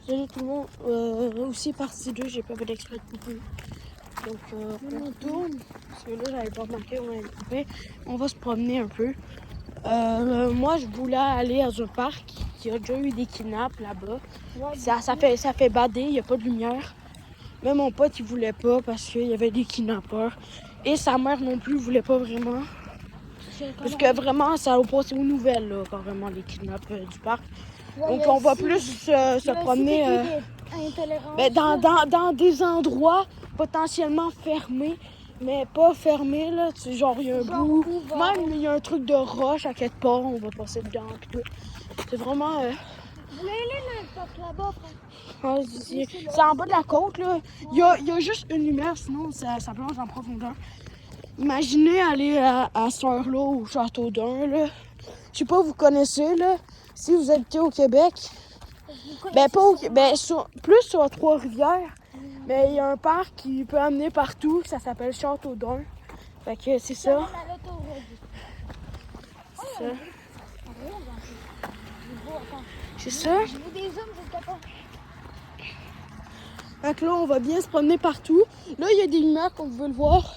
Salut tout le monde. Aussi partie 2, j'ai pas fait d'exprès de couper. Donc on retourne. Parce que là, j'avais pas remarqué, on avait coupé. On va se promener un peu. Moi, je voulais aller dans un parc qui a déjà eu des kidnaps là-bas. Ouais, ça fait bader, il n'y a pas de lumière. Même mon pote, il voulait pas parce qu'il y avait des kidnappeurs. Et sa mère non plus voulait pas vraiment. Parce que vraiment, ça a passé aux nouvelles, là, carrément, les kidnaps du parc. Ouais, donc, on va plus se promener dans des endroits potentiellement fermés, mais pas fermés, là. Genre, il y a un bout. Même, il y a un truc de roche à quelque part, on va passer dedans. C'est vraiment. Vous voulez aller dans le parc là-bas, frère? C'est en bas de la côte, là. Il y a juste une lumière, sinon, ça plonge en profondeur. Imaginez aller à cette heure-là au Château d'Un, là. Je sais pas, vous connaissez, là. Si vous habitez au Québec, plus sur Trois-Rivières, mais il y a un parc qui peut amener partout, ça s'appelle Château d'Un. Fait que c'est ça. C'est ça. Fait que là, on va bien se promener partout. Là, il y a des lumières comme vous pouvez le voir.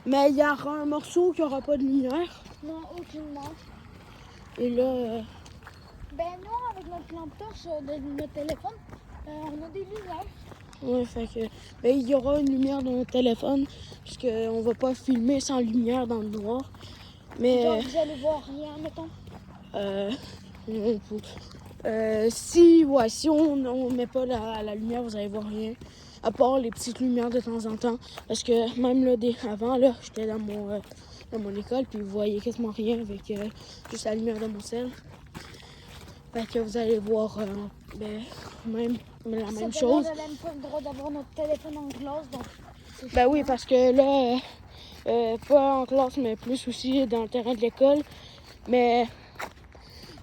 Mais il y aura un morceau qui n'aura pas de lumière. Non, aucunement. Et là... nous, avec notre lampe torche de notre téléphone, on a des lumières. Ouais, fait que... il y aura une lumière dans notre téléphone, puisqu'on va pas filmer sans lumière dans le noir. Mais... Genre, vous allez voir rien, mettons? Si on met pas la lumière, vous allez voir rien. À part les petites lumières de temps en temps. Parce que même là, avant, là, j'étais dans mon école, puis vous voyez quasiment rien avec juste la lumière de mon sel. Fait que vous allez voir la même chose. On n'a même pas le droit d'avoir notre téléphone en classe, donc... Oui, parce que là, pas en classe, mais plus aussi dans le terrain de l'école. Mais...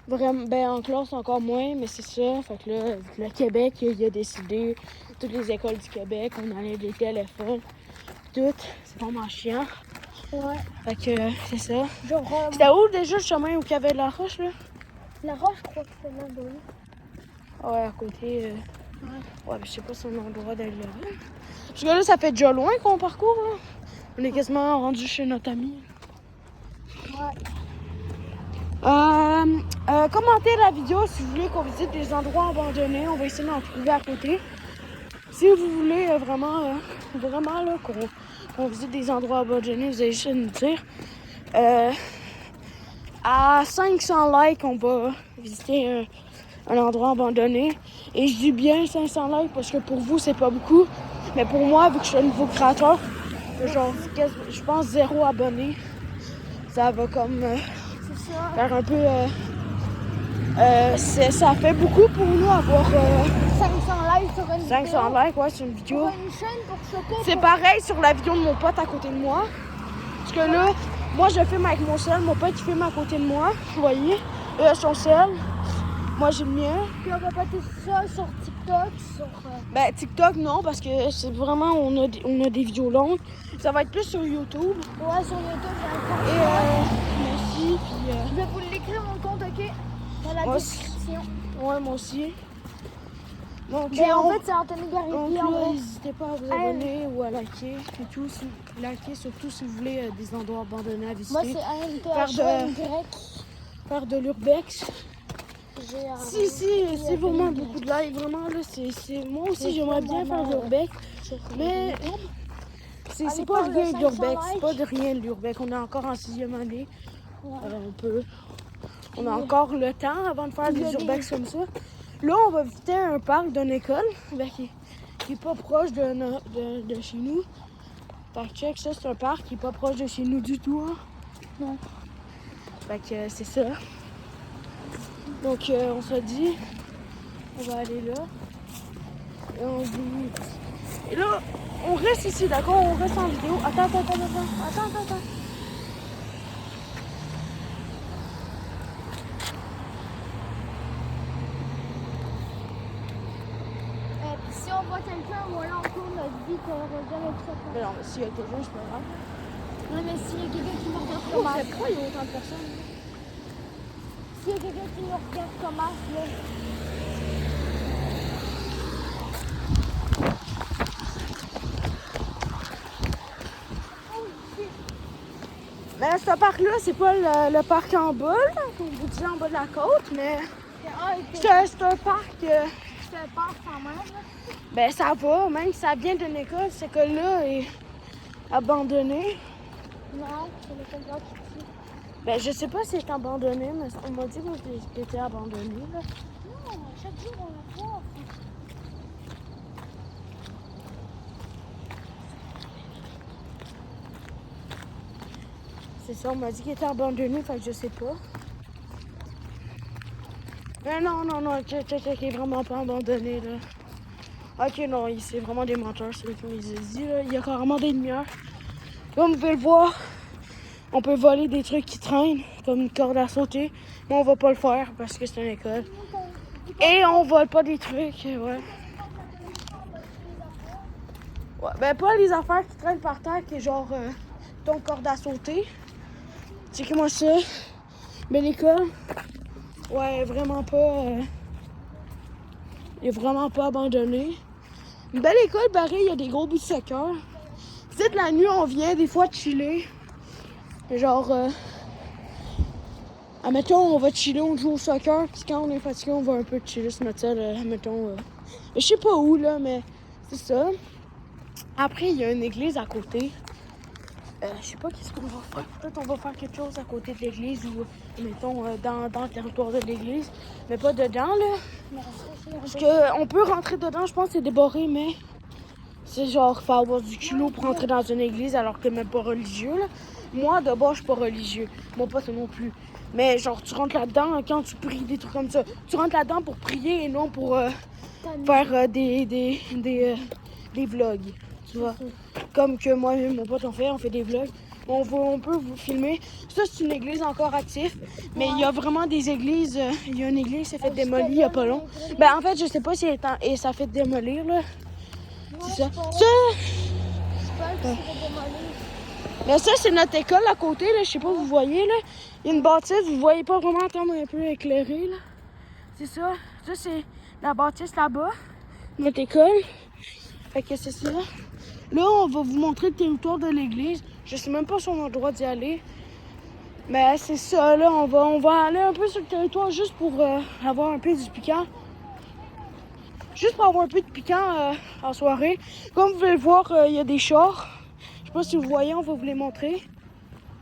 Vraiment, en classe encore moins, mais c'est ça. Fait que là, le Québec, il a décidé, toutes les écoles du Québec, on enlève les téléphones, tout. C'est vraiment chiant. Ouais. Fait que c'est ça. C'était où déjà le chemin où il y avait la roche, là? La roche, je crois que c'était là, ouais, à côté. Ouais, mais je sais pas si on a le droit d'aller là. Parce que là, ça fait déjà loin qu'on parcourt, là. On est quasiment rendu chez notre ami. Ouais. Commentez la vidéo si vous voulez qu'on visite des endroits abandonnés. On va essayer d'en trouver à côté. Si vous voulez vraiment là, qu'on visite des endroits abandonnés, vous allez juste nous dire. À 500 likes, on va visiter un endroit abandonné. Et je dis bien 500 likes parce que pour vous, c'est pas beaucoup. Mais pour moi, vu que je suis un nouveau créateur, genre, je pense 0 abonnés. Ça va comme... faire un peu... ça fait beaucoup pour nous avoir 500 likes sur une vidéo. 500 likes, ouais, sur une vidéo. Pour une chaîne pour choquer. C'est pareil sur la vidéo de mon pote à côté de moi. Parce que là, moi je filme avec mon sel, mon pote il filme à côté de moi. Vous voyez, eux a son sel. Moi j'ai le mien. Puis on va pas tout ça sur TikTok, sur... TikTok non, parce que c'est vraiment, on a des vidéos longues. Ça va être plus sur YouTube. Ouais, sur YouTube, j'ai un compte. Merci, puis... Je vais vous l'écrire mon compte, ok? Dans la description. Ouais, moi aussi. Donc, en fait, c'est Anthony Gariby. N'hésitez pas à vous abonner ou à liker. Et tout, liker surtout si vous voulez des endroits abandonnés à visiter. Moi, c'est ANTHY. Faire de l'urbex. C'est vraiment beaucoup de likes. Vraiment, là, moi aussi, j'aimerais bien faire de l'urbex. Mais c'est pas rien de l'urbex. C'est pas de rien de l'urbex. On est encore en 6e année. On a encore le temps avant de faire des urbex comme ça. Là, on va visiter un parc d'une école qui est pas proche de chez nous. Fait que check, ça, c'est un parc qui est pas proche de chez nous du tout. Hein. Non. Fait que c'est ça. Donc, on se dit, on va aller là. Et là, on reste ici, d'accord? On reste en vidéo. Attends. Si on voit quelqu'un, voilà, on tourne notre vie qu'on aurait jamais pu faire. Mais non, mais s'il y a quelqu'un, c'est pas grave. Non, mais s'il y a quelqu'un qui me regarde comme ça. Pourquoi il y a autant de personnes? S'il y a quelqu'un qui nous regarde comme ça, là. Ben, ce parc-là, c'est pas le parc en bas, là, comme vous disiez, en bas de la côte, mais c'est un parc... C'est un parc quand même. Là. Ben, ça va, même si ça vient d'une école, cette école-là est abandonnée. Non, c'est l'école là qui tue. Ben, je sais pas si c'est abandonné, mais on m'a dit que c'était abandonné, là. Non, chaque jour on la voit. C'est ça, on m'a dit qu'il était abandonné, fait que je sais pas. Mais non, check, il est vraiment pas abandonné, là. Ok, non, c'est vraiment des menteurs, c'est ce qu'ils ont dit, là. Il y a carrément des lumières. Comme vous pouvez le voir, on peut voler des trucs qui traînent, comme une corde à sauter, mais on va pas le faire parce que c'est une école. Et on vole pas des trucs, ouais. Ouais, ben pas les affaires qui traînent par terre, qui est genre ton corde à sauter. Checkez-moi ça. Mais l'école, ouais, vraiment pas. Il est vraiment pas abandonné. Une belle école, pareil, il y a des gros bouts de soccer. Peut-être la nuit, on vient des fois chiller. Genre, admettons, on va chiller, on joue au soccer, puis quand on est fatigué, on va un peu chiller sur notre salle, admettons. Je sais pas où, là, mais c'est ça. Après, il y a une église à côté. Je sais pas qu'est-ce qu'on va faire. Peut-être on va faire quelque chose à côté de l'église ou, mettons, dans le territoire de l'église. Mais pas dedans, là. Parce qu'on peut rentrer dedans, je pense que c'est débarré, mais c'est genre, faut avoir du culot pour rentrer dans une église alors que même pas religieux, là. Moi, d'abord, je suis pas religieux. Mon pote non plus. Mais genre, tu rentres là-dedans quand tu pries, des trucs comme ça. Tu rentres là-dedans pour prier et non pour faire des vlogs. Tu vois? Comme que moi et mon pote on fait des vlogs. On peut vous filmer. Ça, c'est une église encore active. Mais il y a vraiment des églises. Il y a une église qui s'est fait démolir il y a pas long. Ben, en fait, je sais pas si et ça fait démolir, là. C'est ça. Mais ça, c'est notre école à côté, là. Je sais pas, vous voyez, là. Il y a une bâtisse, vous voyez pas vraiment comme un peu éclairé, là. C'est ça. Ça, c'est la bâtisse là-bas. Notre école. Fait que c'est ça. Là, on va vous montrer le territoire de l'église. Je sais même pas si on a le droit d'y aller. Mais c'est ça, là. On va aller un peu sur le territoire juste pour avoir un peu du piquant. Juste pour avoir un peu de piquant en soirée. Comme vous pouvez le voir, il y a des chars. Je sais pas si vous voyez, on va vous les montrer.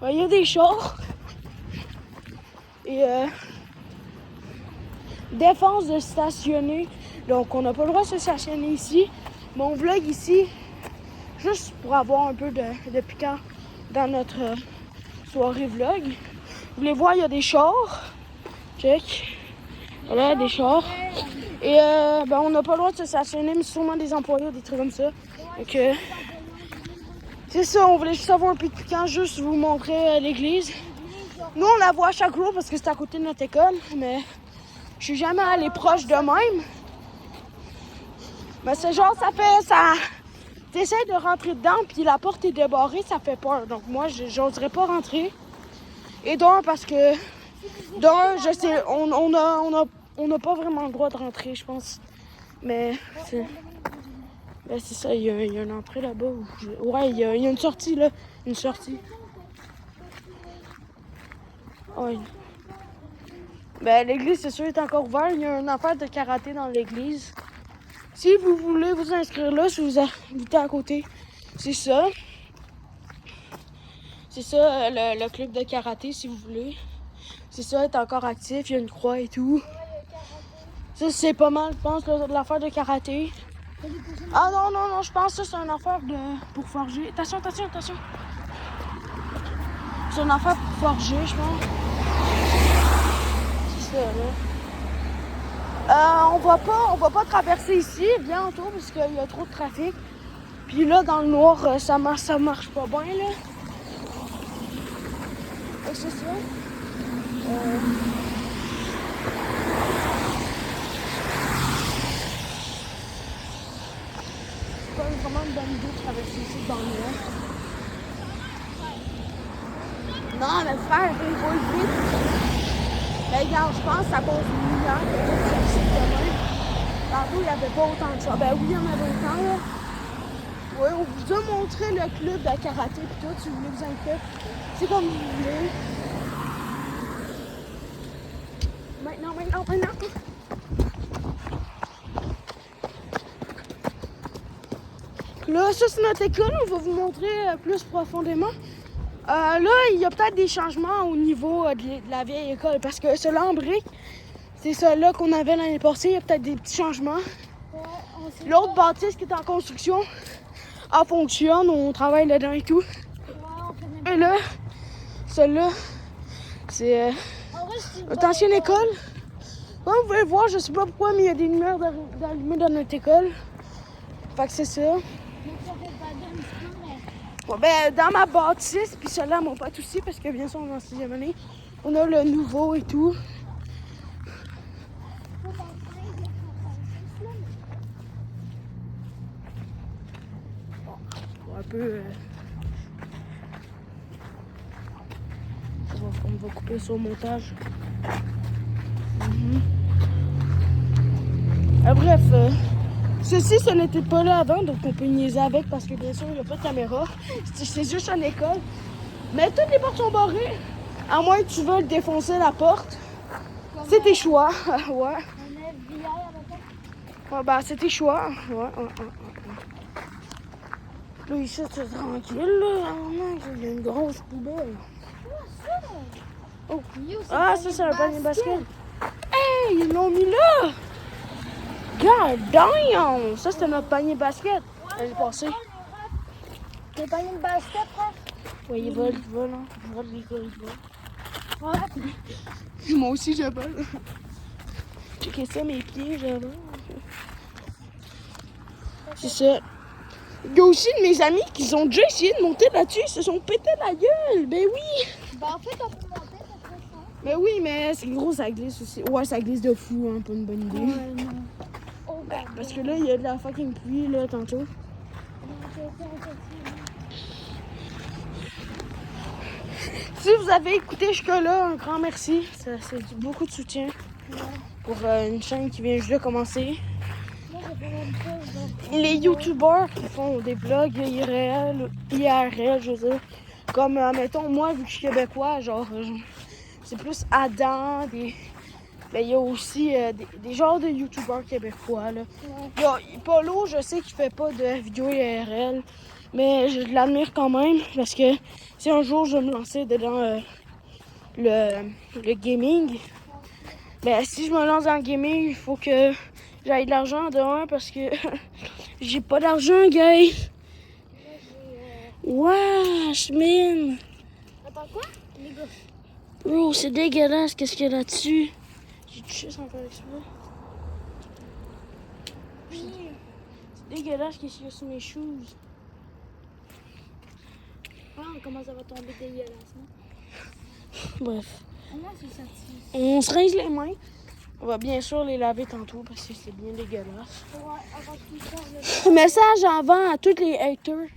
Il y a des chars. Et défense de stationner. Donc, on n'a pas le droit de se stationner ici. Mais on vlog ici juste pour avoir un peu de piquant dans notre soirée vlog. Vous voulez voir, il y a des chars. Check. Voilà, des chars. Et ben, on n'a pas le droit de se stationner, mais sûrement des employés ou des trucs comme ça. Donc, c'est ça, on voulait juste avoir un peu de piquant, juste vous montrer l'église. Nous, on la voit chaque jour parce que c'est à côté de notre école, mais je suis jamais allée proche de même. Mais c'est genre, ça... T'essaies de rentrer dedans, puis la porte est débarrée, ça fait peur. Donc moi, j'oserais pas rentrer. Et d'un, parce que... D'un, je sais, on n'a pas vraiment le droit de rentrer, je pense. Mais c'est... Ben, c'est ça, il y a une entrée là-bas. Ouais, il y a une sortie, là. Une sortie. Ouais. Ben, l'église, c'est sûr, est encore ouverte. Il y a une affaire de karaté dans l'église. Si vous voulez vous inscrire là, si vous habitez à côté, c'est ça. C'est ça, le club de karaté, si vous voulez. C'est ça, est encore actif, il y a une croix et tout. Ça, c'est pas mal, je pense, l'affaire de karaté. Ah non, je pense que ça, c'est une affaire pour forger. Attention. C'est une affaire pour forger, je pense. C'est ça, là. On va pas traverser ici bientôt parce qu'il y a trop de trafic. Puis là, dans le noir, ça marche pas bien, là. Et c'est ça. C'est pas vraiment une bonne idée de traverser ici dans le noir. Non, mais frère, il faut le vite. Mais regarde, je pense que c'est à cause du lumière que tout ça, c'est demain. Tantôt, il n'y avait pas autant de ça. Ben oui, il y en avait autant, là. Ouais, on vous a montré le club de karaté et tout, si vous voulez vous inscrire. C'est comme vous voulez. Maintenant. Là, ça c'est notre école, on va vous montrer plus profondément. Là, il y a peut-être des changements au niveau de la vieille école parce que celui-là en brique, c'est celui-là qu'on avait l'année passée. Il y a peut-être des petits changements. Ouais, L'autre bâtisse qui est en construction, elle fonctionne, on travaille dedans et tout. Ouais, Et là, celui-là, c'est notre ancienne école. Comme vous pouvez le voir, je sais pas pourquoi, mais il y a des lumières d'allumées dans notre école. Fait que c'est ça. Donc ça fait pas un petit peu, mais... Bon, ben, dans ma bâtisse, puis celle-là, mon pote aussi, parce que bien sûr, on est en 6e année. On a le nouveau et tout. Bon, un peu... on va couper ça au montage. Bref, ceci, ça n'était pas là avant, donc on peut niaiser avec parce que bien sûr, il n'y a pas de caméra. C'est juste une école. Mais toutes les portes sont barrées, à moins que tu veuilles défoncer la porte. C'est tes choix. Ouais. On est VR avec ça. Ouais, bah, c'est tes choix. Ouais. Là, ici, c'est tranquille, là. Il y a une grosse poubelle. Oh. Ah, ça, c'est un panier basket. Hey, ils l'ont mis là! God damn! Ça, c'était notre panier basket. L'année passée. T'es pas une basket, frère? Ouais, ils volent, hein. Ils volent, les gars, ils volent. Ouais. Moi aussi, je vole. Checkez ça, mes pieds, je vole. C'est ça. Il y a aussi de mes amis qui ont déjà essayé de monter là-dessus. Ils se sont pété la gueule. Ben oui! Bah en fait, on peut monter, ça serait ça. Ben oui, mais c'est gros, ça glisse aussi. Ouais, ça glisse de fou, hein. Pas une bonne idée. Ouais, non. Oh, Ben, parce que là, il y a de la fucking pluie, là, tantôt. Si vous avez écouté jusque-là, un grand merci. C'est beaucoup de soutien pour une chaîne qui vient juste de commencer. Moi, j'ai fait même chose. Les youtubeurs qui font des vlogs IRL, je veux dire. Comme, mettons, moi, vu que je suis québécois, genre, c'est plus Adam, ben, il y a aussi des genres de youtubeurs québécois, là. Il y a Polo, je sais qu'il fait pas de vidéos IRL, mais je l'admire quand même parce que si un jour je vais me lancer dedans le gaming, ben si je me lance dans le gaming, il faut que j'aille de l'argent de un parce que j'ai pas d'argent, gars. Wesh, man. Attends, quoi? Les gars. Bro, c'est dégueulasse, qu'est-ce qu'il y a là-dessus? J'ai touché sans faire exprès. C'est dégueulasse, qu'est-ce qu'il y a sur mes shoes? Ah, comment ça va tomber dégueulasse, non? Bref. Comment c'est sorti? On se rince les mains. On va bien sûr les laver tantôt parce que c'est bien dégueulasse. Ouais, avant qu'il change le... Message en vent à tous les haters.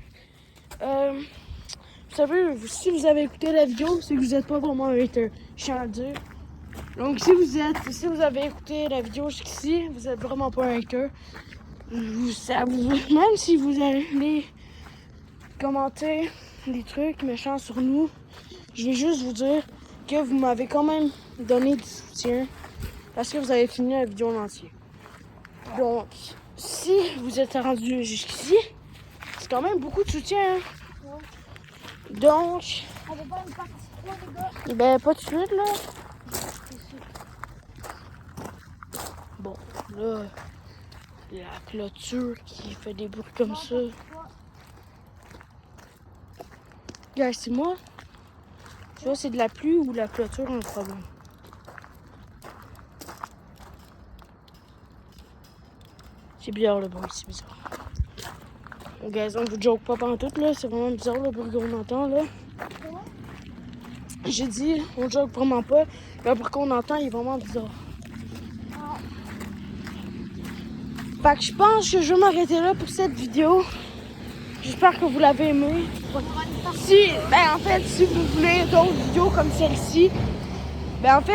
Vous savez, si vous avez écouté la vidéo, c'est que vous n'êtes pas vraiment un hater. Je tiens à le dire. Donc si vous avez écouté la vidéo jusqu'ici, vous n'êtes vraiment pas un hater. Même si vous allez commenter des trucs méchants sur nous, je vais juste vous dire que vous m'avez quand même donné du soutien parce que vous avez fini la vidéo en entier. Donc, si vous êtes rendu jusqu'ici, c'est quand même beaucoup de soutien. Hein? Ouais. Donc, On va pas une partie 3, les gars. ben pas de suite là. Bon, là, la clôture qui fait des bruits comme ça. Gars, c'est moi. Tu vois, c'est de la pluie ou la clôture un problème. C'est bizarre le bruit, c'est bizarre. Bon, gars, on vous joke pas pantoute là, c'est vraiment bizarre le bruit qu'on entend là. J'ai dit, on joke vraiment pas, mais le bruit qu'on entend il est vraiment bizarre. Fait que je pense que je vais m'arrêter là pour cette vidéo. J'espère que vous l'avez aimé. En fait, si vous voulez d'autres vidéos comme celle-ci,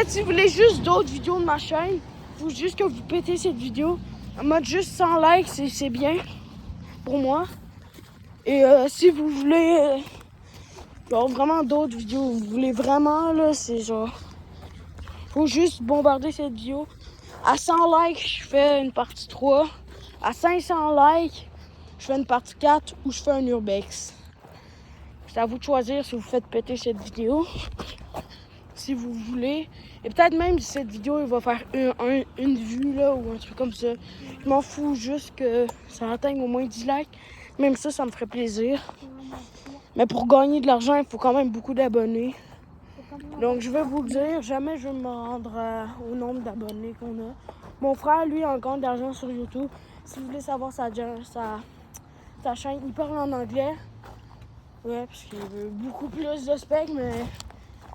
si vous voulez juste d'autres vidéos de ma chaîne, il faut juste que vous pétez cette vidéo. En mode juste 100 likes, c'est bien pour moi. Et si vous voulez genre vraiment d'autres vidéos, vous voulez vraiment là, c'est genre faut juste bombarder cette vidéo. À 100 likes, je fais une partie 3. À 500 likes, je fais une partie 4 ou je fais un urbex. C'est à vous de choisir si vous faites péter cette vidéo. Si vous voulez. Et peut-être même si cette vidéo il va faire une vue là ou un truc comme ça. Je m'en fous juste que ça atteigne au moins 10 likes. Même ça me ferait plaisir. Mais pour gagner de l'argent, il faut quand même beaucoup d'abonnés. Donc je vais vous le dire, jamais je vais me rendre au nombre d'abonnés qu'on a. Mon frère, lui, a un compte d'argent sur YouTube. Si vous voulez savoir sa chaîne, il parle en anglais. Ouais, parce qu'il veut beaucoup plus de spec, mais